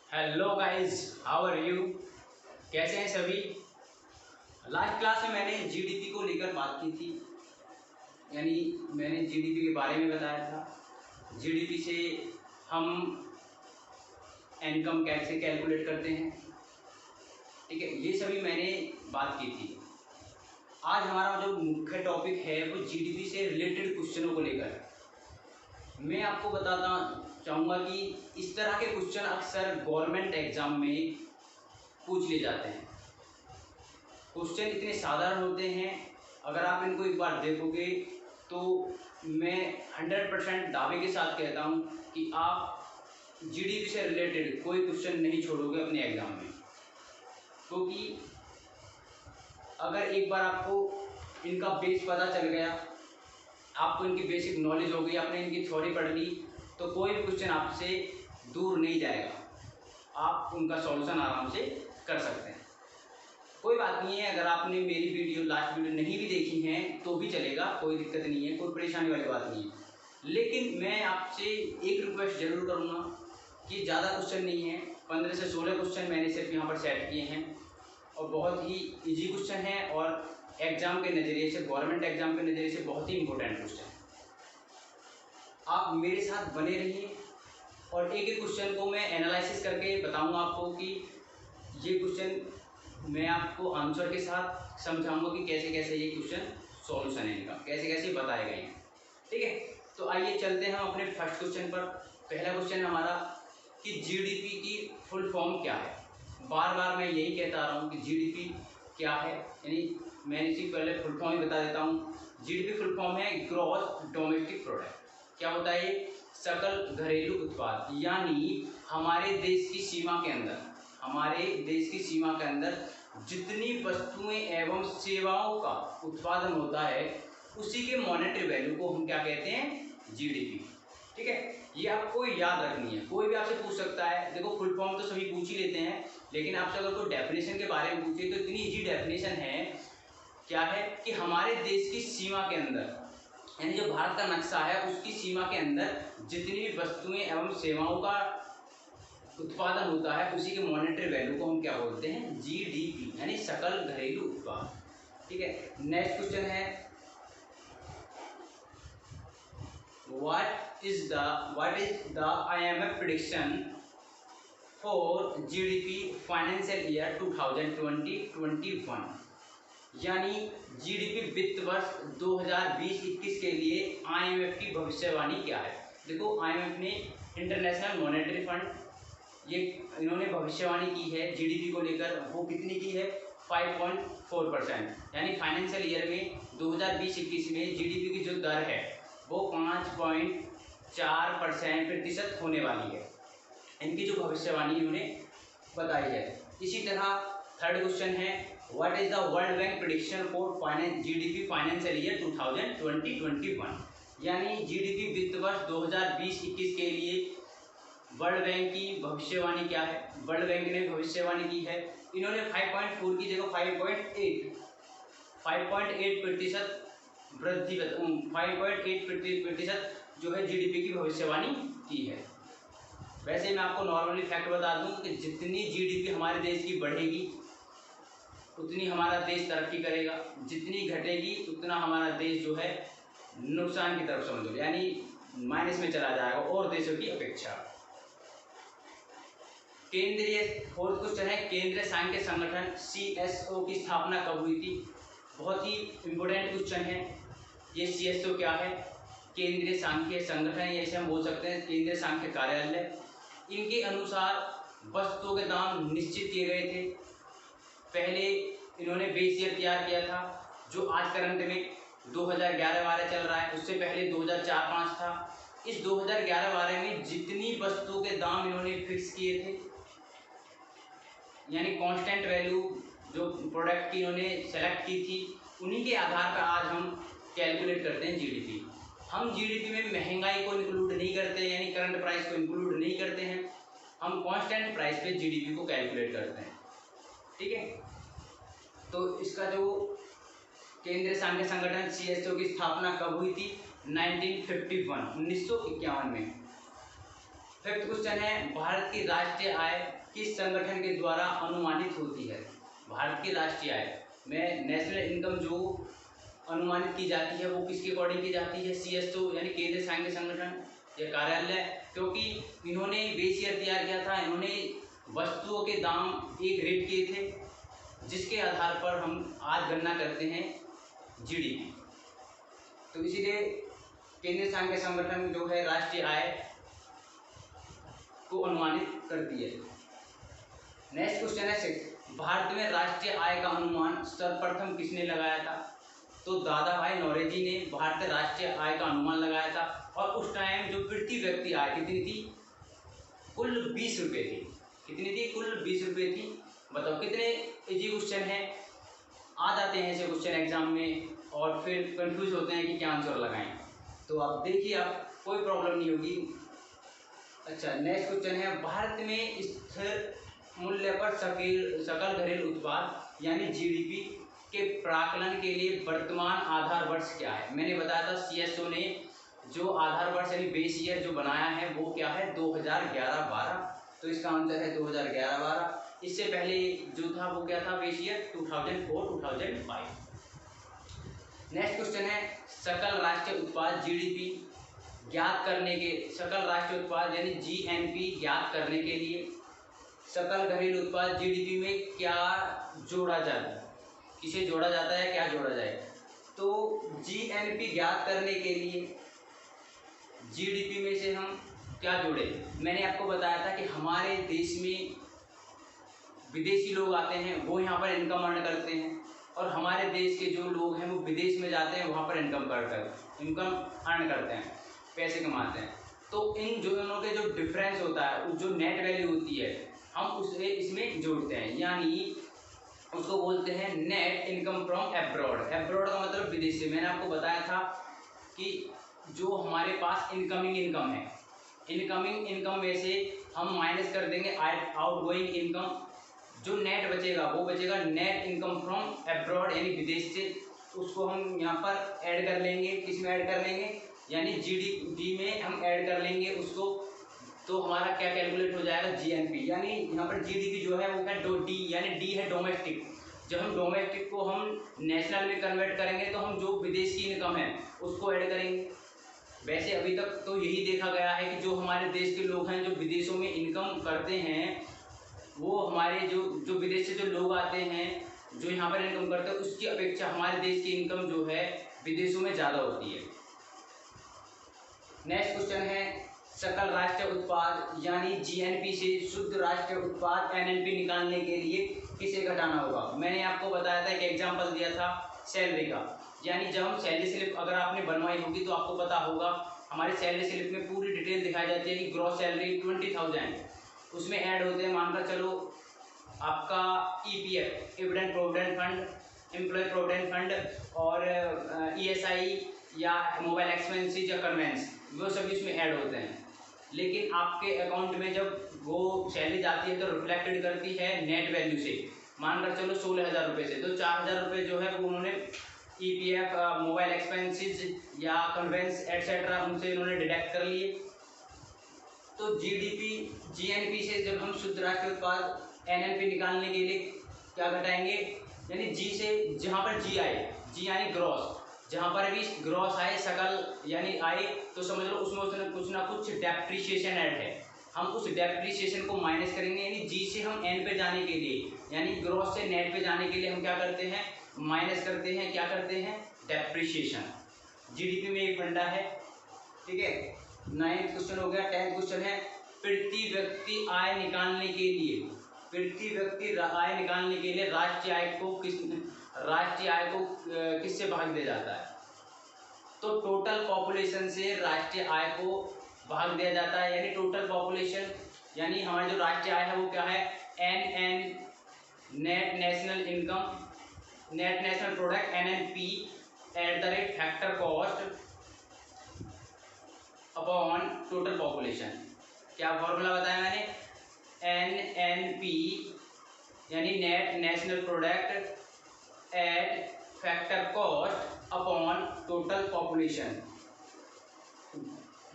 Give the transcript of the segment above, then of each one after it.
Hello guys, how are you. कैसे हैं सभी। लास्ट क्लास में मैंने जीडीपी को लेकर बात की थी, यानी मैंने जीडीपी के बारे में बताया था। जीडीपी से हम इनकम कैसे कैलकुलेट करते हैं, ठीक है, ये सभी मैंने बात की थी। आज हमारा जो मुख्य टॉपिक है वो जीडीपी से रिलेटेड क्वेश्चनों को लेकर है। मैं आपको बताता चाहूँगा कि इस तरह के क्वेश्चन अक्सर गवर्नमेंट एग्जाम में पूछ लिए जाते हैं। क्वेश्चन इतने साधारण होते हैं, अगर आप इनको एक बार देखोगे तो मैं 100% दावे के साथ कहता हूँ कि आप जीडीपी से रिलेटेड कोई क्वेश्चन नहीं छोड़ोगे अपने एग्ज़ाम में। क्योंकि अगर एक बार आपको इनका बेस पता चल गया, आपको इनकी बेसिक नॉलेज हो गई, आपने इनकी थ्योरी पढ़ ली, तो कोई भी क्वेश्चन आपसे दूर नहीं जाएगा, आप उनका सॉल्यूशन आराम से कर सकते हैं। कोई बात नहीं है, अगर आपने मेरी लास्ट वीडियो नहीं भी देखी है तो भी चलेगा, कोई दिक्कत नहीं है, कोई परेशानी वाली बात नहीं है। लेकिन मैं आपसे एक रिक्वेस्ट जरूर करूँगा कि ज़्यादा क्वेश्चन नहीं है, 15 से 16 क्वेश्चन मैंने सिर्फ यहाँ पर सेट किए हैं और बहुत ही ईजी क्वेश्चन है और एग्ज़ाम के नज़रिए से, गवर्नमेंट एग्ज़ाम के नज़रिए से बहुत ही इंपॉर्टेंट क्वेश्चन है। आप मेरे साथ बने रहिए और एक एक क्वेश्चन को मैं एनालिसिस करके बताऊंगा आपको कि ये क्वेश्चन मैं आपको आंसर के साथ समझाऊंगा कि कैसे कैसे ये क्वेश्चन सॉल्यूशन है इनका, कैसे कैसे बताए गए हैं, ठीक है। तो आइए चलते हैं अपने फर्स्ट क्वेश्चन पर। पहला क्वेश्चन हमारा कि जीडीपी की फुल फॉर्म क्या है। बार बार मैं यही कहता रहा हूँ कि जीडीपी क्या है, यानी मैं इसी पहले फुल फॉर्म ही बता देता हूँ। जीडीपी फुल फॉर्म है ग्रॉस डोमेस्टिक प्रोडक्ट। क्या होता है ये? सकल घरेलू उत्पाद, यानी हमारे देश की सीमा के अंदर, हमारे देश की सीमा के अंदर जितनी वस्तुएं एवं सेवाओं का उत्पादन होता है उसी के मॉनेटरी वैल्यू को हम क्या कहते हैं? जीडीपी, ठीक है। ये आपको याद रखनी है, कोई भी आपसे पूछ सकता है। देखो फुल फॉर्म तो सभी पूछ ही लेते हैं, लेकिन आपसे अगर कोई डेफिनेशन के बारे में पूछे तो इतनी इजी डेफिनेशन है, क्या है कि हमारे देश की सीमा के अंदर, यानी जो भारत का नक्शा है उसकी सीमा के अंदर जितनी भी वस्तुएं एवं सेवाओं का उत्पादन होता है उसी के मॉनेटरी वैल्यू को हम क्या बोलते हैं? जीडीपी, यानी सकल घरेलू उत्पाद, ठीक है। नेक्स्ट क्वेश्चन है what is the IMF prediction for GDP financial year 2020-21, यानी जीडीपी वित्त वर्ष 2020-21 के लिए IMF की भविष्यवाणी क्या है। देखो IMF ने, इंटरनेशनल मॉनेटरी फंड, ये इन्होंने भविष्यवाणी की है जीडीपी को लेकर, वो कितनी की है? 5.4%, यानी फाइनेंशियल ईयर में 2020-21 में जीडीपी की जो दर है वो 5.4% होने वाली है। इनकी जो भविष्यवाणी इन्होंने बताई है। इसी तरह थर्ड क्वेश्चन है what is the world bank prediction for GDP financial year 2020-21, यानी जीडीपी वित्त वर्ष 2020-21 के लिए वर्ल्ड बैंक की भविष्यवाणी क्या है। वर्ल्ड बैंक ने भविष्यवाणी की है, इन्होंने 5.4 की जगह 5.8% वृद्धि, 5.8% जो है जीडीपी की भविष्यवाणी की है। वैसे मैं आपको नॉर्मली फैक्ट बता दूं कि जितनी जीडीपी हमारे देश की बढ़ेगी उतनी हमारा देश तरक्की करेगा, जितनी घटेगी उतना हमारा देश जो है नुकसान की तरफ समझो, यानी माइनस में चला जाएगा और देशों की अपेक्षा। केंद्रीय फोर्थ क्वेश्चन है केंद्रीय सांख्यिकी संगठन CSO की स्थापना कब हुई थी। बहुत ही इम्पोर्टेंट क्वेश्चन है ये। CSO क्या है? केंद्रीय सांख्यिकी संगठन, या इसे हम बोल सकते हैं केंद्रीय सांख्यिकी कार्यालय। इनके अनुसार वस्तुओं के दाम निश्चित किए गए थे। पहले इन्होंने बेस ईयर तैयार किया था, जो आज करंट में 2011-12 चल रहा है, उससे पहले 2004-05 था। इस 2011-12 में जितनी वस्तुओं के दाम इन्होंने फिक्स किए थे, यानी कांस्टेंट वैल्यू जो प्रोडक्ट की इन्होंने सेलेक्ट की थी, उन्हीं के आधार पर आज हम कैलकुलेट करते हैं जीडीपी। हम जीडीपी में महंगाई को इंक्लूड नहीं करते, यानी करंट प्राइस को इंक्लूड नहीं करते हैं, हम कांस्टेंट प्राइस पे जीडीपी को कैलकुलेट करते हैं, ठीक है। तो इसका जो केंद्रीय सांख्यिकी संगठन CSO की स्थापना कब हुई थी? 1951 में। फिफ्थ क्वेश्चन है भारत की राष्ट्रीय आय किस संगठन के द्वारा अनुमानित होती है? भारत की राष्ट्रीय आय में नेशनल इनकम जो अनुमानित की जाती है वो किसके अकॉर्डिंग की जाती है? CSO यानी केंद्रीय सांख्यिकी संगठन या कार्यालय, क्योंकि इन्होंने बेस ईयर तैयार किया था। इन्होंने वस्तुओं के दाम एक रेट किए थे जिसके आधार पर हम आज गणना करते हैं GDP। तो इसीलिए केंद्रीय सांख्यिकी संगठन जो है राष्ट्रीय आय को अनुमानित करती है। नेक्स्ट क्वेश्चन है 6, भारत में राष्ट्रीय आय का अनुमान सर्वप्रथम किसने लगाया था? तो दादा भाई नौरोजी ने भारतीय राष्ट्रीय आय का अनुमान लगाया था। और उस टाइम जो प्रति व्यक्ति आय कितनी थी? कुल 20 रुपये थी। कितनी थी? कुल 20 रुपये थी। बताओ कितने इजी क्वेश्चन है, आ जाते हैं ऐसे क्वेश्चन एग्जाम में और फिर कंफ्यूज होते हैं कि क्या आंसर लगाएं। तो आप देखिए, आप कोई प्रॉब्लम नहीं होगी। अच्छा, नेक्स्ट क्वेश्चन है, भारत में स्थिर मूल्य पर सकल घरेलू उत्पाद यानी GDP के प्राकलन के लिए वर्तमान आधार वर्ष क्या है? मैंने बताया था CSO ने जो आधार वर्ष यानी बेस ईयर जो बनाया है वो क्या है? 2011-12। तो इसका आंसर है 2011-12। इससे पहले जो था वो क्या था? Base year 2004-2005। नेक्स्ट क्वेश्चन है, सकल राष्ट्रीय उत्पाद GDP ज्ञात करने के, सकल राष्ट्रीय उत्पाद यानी GNP ज्ञात करने के लिए सकल घरेलू उत्पाद GDP में क्या जोड़ा जाता है? किसे जोड़ा जाता है, क्या जोड़ा जाएगा? तो GNP ज्ञात करने के लिए GDP में से हम क्या जोड़े? मैंने आपको बताया था कि हमारे देश में विदेशी लोग आते हैं, वो यहाँ पर इनकम अर्न करते हैं, और हमारे देश के जो लोग हैं वो विदेश में जाते हैं, वहाँ पर इनकम अर्न करते हैं, पैसे कमाते हैं। तो इन दोनों के जो डिफरेंस होता है, जो नेट वैल्यू होती है, हम उसे इसमें जोड़ते हैं, यानी उसको बोलते हैं net income from abroad. Abroad का मतलब विदेश से। मैंने आपको बताया था कि जो हमारे पास इनकमिंग इनकम है, इनकमिंग इनकम में से हम माइनस कर देंगे आउटगोइंग इनकम, जो नेट बचेगा वो बचेगा नेट इनकम फ्रॉम एब्रॉड यानी विदेश से। उसको हम यहाँ पर ऐड कर लेंगे। किस में ऐड कर लेंगे? यानी GDP में हम ऐड कर लेंगे उसको। तो हमारा क्या कैलकुलेट हो जाएगा? GNP। यानी यहाँ पर GDP जो है वो क्या? D यानी D है डोमेस्टिक। जब हम डोमेस्टिक को हम नेशनल में कन्वर्ट करेंगे तो हम जो विदेश की इनकम है उसको ऐड करेंगे। वैसे अभी तक तो यही देखा गया है कि जो हमारे देश के लोग हैं जो विदेशों में इनकम करते हैं, वो हमारे जो विदेश से जो लोग आते हैं जो यहाँ पर इनकम करते हैं, उसकी अपेक्षा हमारे देश की इनकम जो है विदेशों में ज़्यादा होती है। नेक्स्ट क्वेश्चन है, सकल राष्ट्रीय उत्पाद यानी GNP से शुद्ध राष्ट्रीय उत्पाद NNP निकालने के लिए किसे घटाना होगा? मैंने आपको बताया था, एक एग्जाम्पल दिया था सैलरी का। यानी जब हम सैलरी स्लिप अगर आपने बनवाई होगी तो आपको पता होगा, हमारी सैलरी स्लिप में पूरी डिटेल दिखाई जाती है कि ग्रॉस सैलरी 20,000, उसमें ऐड होते हैं मानकर चलो आपका EPF evident provident fund, employ provident fund, और ESI या मोबाइल एक्सपेंसेस या कन्वेंस, वो सभी उसमें ऐड होते हैं। लेकिन आपके अकाउंट में जब वो सैलरी जाती है तो रिफ्लेक्टेड करती है नेट वैल्यू से। मानकर चलो 16,000 रुपये से, तो 4,000 रुपये जो है वो उन्होंने EPF, मोबाइल एक्सपेंसेस या कन्वेंस एटसेट्रा उनसे इन्होंने डिडक्ट कर लिए। तो GNP से जब हम शुद्ध राष्ट्रीय उत्पाद NNP निकालने के लिए क्या घटाएंगे? यानी G से, जहाँ पर G आए, G यानी ग्रॉस, जहाँ पर भी ग्रॉस आए सकल यानी आए, तो समझ लो उसमें कुछ ना कुछ डेप्रिसिएशन ऐड है। हम उस डेप्रिसिएशन को माइनस करेंगे। यानी G से हम N पे जाने के लिए, यानी ग्रॉस से नेट पे जाने के लिए हम क्या करते हैं? माइनस करते हैं। क्या करते हैं? डेप्रिसिएशन। GDP में एक फंडा है, ठीक है। 9th क्वेश्चन हो गया। 10th क्वेश्चन है, प्रति व्यक्ति आय निकालने के लिए, प्रति व्यक्ति आय निकालने के लिए राष्ट्रीय आय को किससे भाग दिया जाता है? तो टोटल पॉपुलेशन से राष्ट्रीय आय को भाग दिया जाता है। यानी टोटल पॉपुलेशन यानी हमारी जो राष्ट्रीय आय है वो क्या है? NN net national income, net national product NNP @ factor cost upon total population. क्या फॉर्मूला बताया मैंने? NNP यानी net national product at factor cost upon total population.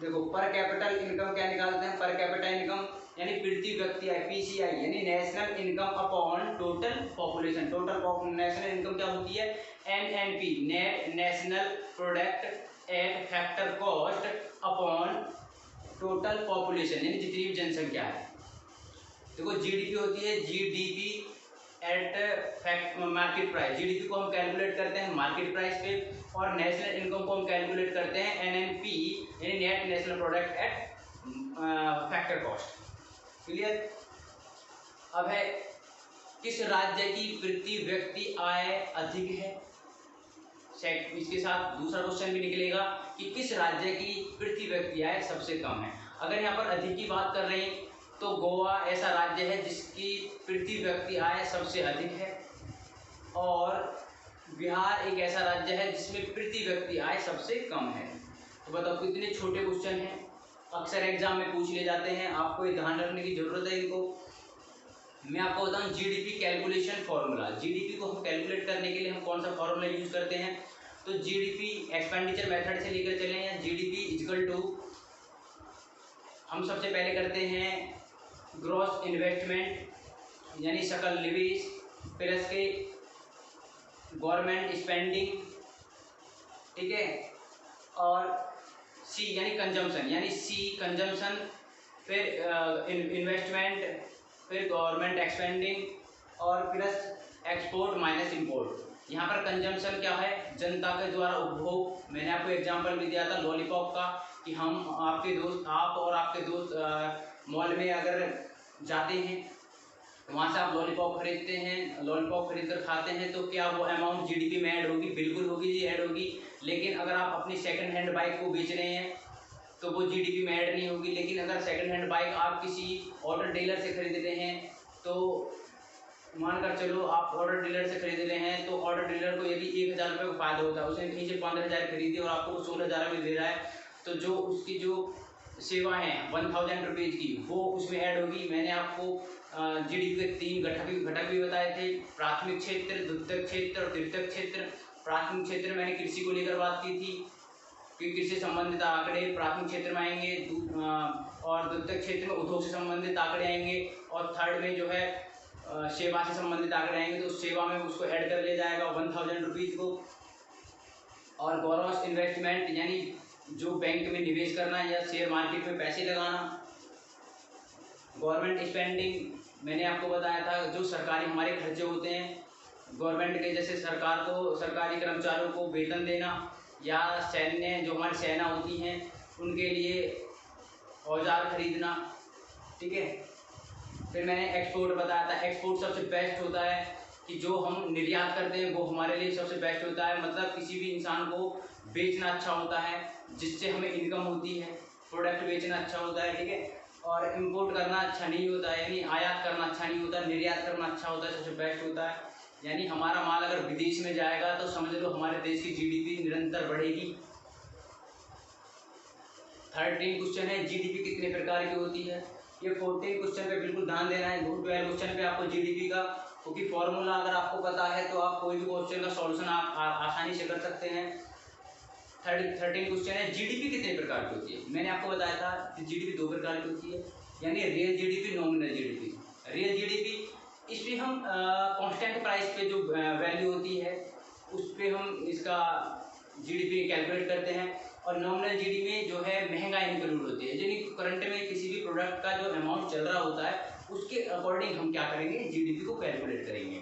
देखो पर कैपिटल इनकम क्या निकालते हैं? पर कैपिटल इनकम यानी प्रति व्यक्ति आय, PCI यानी national income upon total population. Total national income क्या होती है? NNP net national product at factor cost upon total population यानी जितनी भी जनसंख्या है। देखो GDP होती है GDP at fact market price. GDP को हम कैलकुलेट करते हैं मार्केट प्राइस पे, और नेशनल इनकम को हम कैलकुलेट करते हैं NNP यानी net national product at factor cost. Clear? अब है किस राज्य की प्रति व्यक्ति आय अधिक है। इसके साथ दूसरा क्वेश्चन भी निकलेगा कि किस राज्य की प्रति व्यक्ति आय सबसे कम है। अगर यहाँ पर अधिक की बात कर रहे हैं तो गोवा ऐसा राज्य है जिसकी प्रति व्यक्ति आय सबसे अधिक है, और बिहार एक ऐसा राज्य है जिसमें प्रति व्यक्ति आय सबसे कम है। तो बताओ कितने छोटे क्वेश्चन हैं, अक्सर एग्जाम में पूछ ले जाते हैं, आपको ये ध्यान रखने की जरूरत है इनको। मैं आपको बताऊं GDP कैलकुलेशन फॉर्मूला। GDP को हम कैलकुलेट करने के लिए हम कौन सा फॉर्मूला यूज करते हैं? तो GDP एक्सपेंडिचर मेथड से लेकर चले, या GDP इक्वल टू, हम सबसे पहले करते हैं ग्रॉस इन्वेस्टमेंट यानी सकल निवेश प्लस के गवर्नमेंट स्पेंडिंग, ठीक है, और C यानी कंजम्पशन, यानी C कंजम्पशन, फिर इन्वेस्टमेंट, फिर गवर्नमेंट एक्सपेंडिंग, और प्लस एक्सपोर्ट माइनस इंपोर्ट। यहाँ पर कंजम्पशन क्या है? जनता के द्वारा उपभोग। मैंने आपको एग्जांपल भी दिया था लॉलीपॉप का, कि हम आप और आपके दोस्त मॉल में अगर जाते हैं, वहाँ से आप लॉलीपॉप खरीदते हैं, लॉलीपॉप खरीद कर खाते हैं, तो क्या वो अमाउंट GDP में ऐड होगी? बिल्कुल होगी जी, ऐड होगी। लेकिन अगर आप अपनी सेकंड हैंड बाइक को बेच रहे हैं तो वो GDP में ऐड नहीं होगी। लेकिन अगर सेकंड हैंड बाइक आप किसी ऑटो डीलर से खरीद रहे हैं, तो मानकर चलो आप ऑटो डीलर से खरीद रहे हैं, तो ऑटो डीलर को यदि 1000 रुपये का फायदा होता है, उसने कहीं से 15,000 खरीदी और आपको 16,000 में दे रहा है, तो जो उसकी जो सेवा है 1000 रुपीज़ की, वो उसमें ऐड होगी। मैंने आपको GDP के 3 घटक भी बताए थे, प्राथमिक क्षेत्र, द्वितीयक क्षेत्र और तृतीयक क्षेत्र। प्राथमिक क्षेत्र में मैंने कृषि को लेकर बात की थी कि कृषि से संबंधित आंकड़े प्राथमिक क्षेत्र में आएंगे, और द्वितीयक क्षेत्र में उद्योग से संबंधित आंकड़े आएंगे, और थर्ड में जो है सेवा से संबंधित आंकड़े आएंगे, तो सेवा में उसको ऐड कर लिया जाएगा 1000 रुपीज़ को। और ग्रॉस इन्वेस्टमेंट यानी जो बैंक में निवेश करना या शेयर मार्केट में पैसे लगाना। गवर्नमेंट स्पेंडिंग मैंने आपको बताया था, जो सरकारी हमारे खर्चे होते हैं गवर्नमेंट के, जैसे सरकार को सरकारी कर्मचारियों को वेतन देना, या सैन्य जो हमारी सेना होती हैं उनके लिए औजार खरीदना, ठीक है। फिर मैंने एक्सपोर्ट बताया था, एक्सपोर्ट सबसे बेस्ट होता है कि जो हम निर्यात करते हैं वो हमारे लिए सबसे बेस्ट होता है। मतलब किसी भी इंसान को बेचना अच्छा होता है जिससे हमें इनकम होती है, प्रोडक्ट बेचना अच्छा होता है, ठीक है। और इम्पोर्ट करना अच्छा नहीं होता है, यानी आयात करना अच्छा नहीं होता, निर्यात करना अच्छा होता है, सबसे बेस्ट होता है। यानी हमारा माल अगर विदेश में जाएगा तो समझ लो हमारे देश की GDP निरंतर बढ़ेगी। 13 क्वेश्चन है GDP कितने प्रकार की होती है। ये 14 क्वेश्चन पे बिल्कुल ध्यान देना है। 12 क्वेश्चन पे आपको GDP का, क्योंकि फॉर्मूला अगर आपको पता है तो आप कोई भी क्वेश्चन का सॉल्यूशन आप आसानी से कर सकते हैं। 13 क्वेश्चन है GDP कितने प्रकार की होती है। मैंने आपको बताया था कि GDP 2 प्रकार की होती है, यानी real GDP, nominal GDP। Real GDP इस पर हम कांस्टेंट प्राइस पे जो वैल्यू होती है उस पर हम इसका GDP कैलकुलेट करते हैं, और नॉमिनल GDP में जो है महंगाई इंक्लूड होती है, यानी करंट में किसी भी प्रोडक्ट का जो अमाउंट चल रहा होता है उसके अकॉर्डिंग हम क्या करेंगे, GDP को कैलकुलेट करेंगे।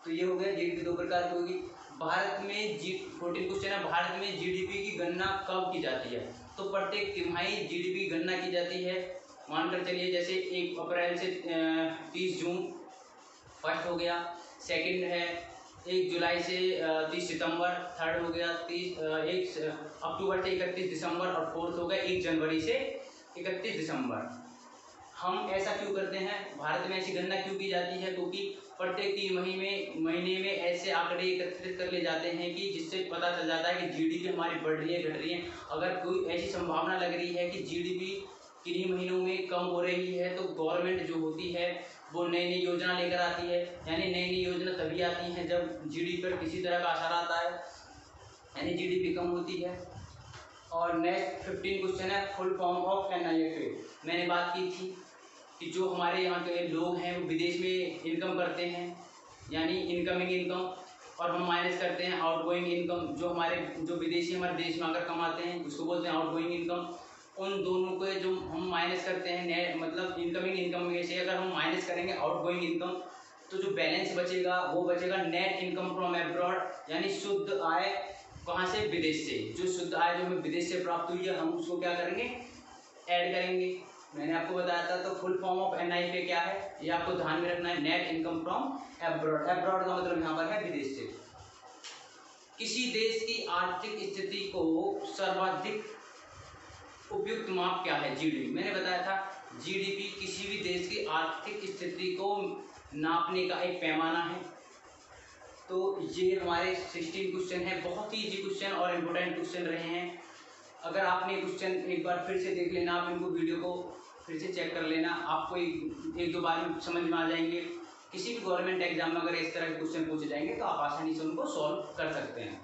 तो ये हो गया GDP 2 प्रकार की होगी। भारत में 14 क्वेश्चन है, भारत में GDP की गणना कब की जाती है। तो प्रत्येक तिमाही GDP की गणना की जाती है। मानकर चलिए जैसे 1 अप्रैल से 30 जून फर्स्ट हो गया, सेकंड है 1 जुलाई से 30 सितंबर, थर्ड हो गया 1 अक्टूबर से 31 दिसंबर, और फोर्थ हो गया 1 जनवरी से 31 दिसंबर। हम ऐसा क्यों करते हैं, भारत में ऐसी गणना क्यों की जाती है, क्योंकि प्रत्येक 3 महीने में ऐसे आंकड़े एकत्रित कर ले जाते हैं कि जिससे पता चल जाता है कि GDP हमारी बढ़ रही है, घट रही है। अगर कोई ऐसी संभावना लग रही है कि GDP किन्हीं महीनों में कम हो रही है, तो गवर्नमेंट जो होती है वो नई नई योजना लेकर आती है। यानी नई नई योजना तभी आती है जब GDP पर किसी तरह का असर आता है, यानी GDP कम होती है। और नेक्स्ट 15 क्वेश्चन है फुल फॉर्म ऑफ NIFA। मैंने बात की थी कि जो हमारे यहाँ के लोग हैं वो विदेश में इनकम करते हैं, यानी इनकमिंग इनकम, और हम माइनस करते हैं आउटगोइंग इनकम, जो विदेशी हमारे देश में आकर कमाते हैं उसको बोलते हैं आउटगोइंग इनकम। उन दोनों को जो हम माइनस करते हैं नेट, मतलब इनकमिंग इनकम में से अगर हम माइनस करेंगे आउटगोइंग इनकम, तो जो बैलेंस बचेगा वो बचेगा नेट इनकम फ्रॉम एब्रॉड, यानी शुद्ध आय कहाँ से, विदेश से। जो शुद्ध आय जो हमें विदेश से प्राप्त हुई है हम उसको क्या करेंगे, ऐड करेंगे। मैंने आपको बताया था, तो फुल फॉर्म ऑफ NI पे क्या है ये आपको ध्यान में रखना है, net income from abroad. Abroad का मतलब यहाँ पर है विदेश से। किसी देश की आर्थिक स्थिति को सर्वाधिक उपयुक्त माप क्या है, GDP। मैंने बताया था GDP किसी भी देश की आर्थिक स्थिति को नापने का एक पैमाना है। तो ये हमारे 16 क्वेश्चन है, बहुत ही इजी क्वेश्चन और इम्पोर्टेंट क्वेश्चन रहे हैं। अगर आपने क्वेश्चन एक बार फिर से देख लेना, आप इनको वीडियो को फिर से चेक कर लेना, आपको एक दो बार में समझ में आ जाएंगे। किसी भी गवर्नमेंट एग्जाम में अगर इस तरह के क्वेश्चन पूछे जाएंगे तो आप आसानी से उनको सॉल्व कर सकते हैं।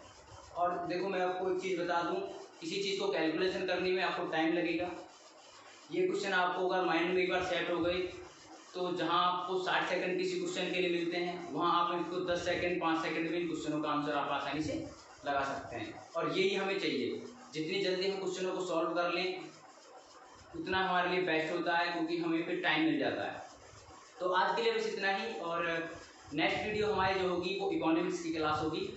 और देखो मैं आपको एक चीज़ बता दूं, किसी चीज़ को कैलकुलेशन करने में आपको टाइम लगेगा। ये क्वेश्चन आपको अगर माइंड में एक बार सेट हो गई तो जहां आपको 60 सेकंड किसी क्वेश्चन के लिए मिलते हैं वहां आप इसको 10 सेकंड 5 सेकंड में इन क्वेश्चनों का आंसर आप आसानी से लगा सकते हैं। और यही हमें चाहिए, जितनी जल्दी हम क्वेश्चनों को सॉल्व कर लें उतना हमारे लिए बेस्ट होता है, क्योंकि हमें फिर टाइम मिल जाता है। तो आज के लिए बस इतना ही, और नेक्स्ट वीडियो हमारी जो होगी वो इकोनॉमिक्स की क्लास होगी।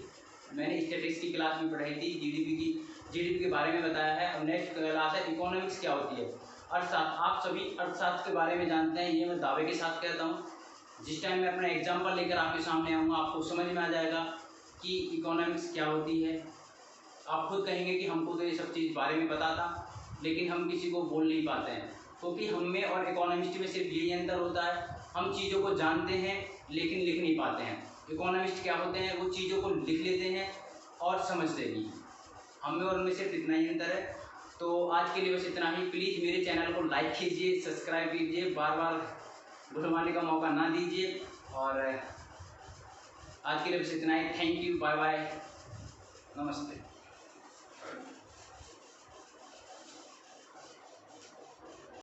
मैंने स्टैटिस्टिक्स की क्लास में पढ़ाई थी, जीडीपी के बारे में बताया है, और नेक्स्ट क्लास है इकोनॉमिक्स क्या होती है। अर्थशास्त्र, आप सभी अर्थशास्त्र के बारे में जानते हैं, ये मैं दावे के साथ कहता हूँ। जिस टाइम मैं अपना एग्जाम्पल लेकर आपके सामने आऊँगा आपको समझ में आ जाएगा कि इकोनॉमिक्स क्या होती है। आप खुद कहेंगे कि हमको तो ये सब चीज़ बारे में पता था, लेकिन हम किसी को बोल नहीं पाते हैं, क्योंकि हम में और इकोनॉमिस्ट में सिर्फ यही अंतर होता है, हम चीज़ों को जानते हैं लेकिन लिख नहीं पाते हैं। इकोनॉमिस्ट क्या होते हैं, वो चीज़ों को लिख लेते हैं और समझते नहीं। हम में और उनमें सिर्फ इतना ही अंतर है। तो आज के लिए बस इतना ही। प्लीज़ मेरे चैनल को लाइक कीजिए, सब्सक्राइब कीजिए, बार बार बुलवाने का मौका ना दीजिए। और आज के लिए बस इतना ही। थैंक यू, बाय बाय, नमस्ते।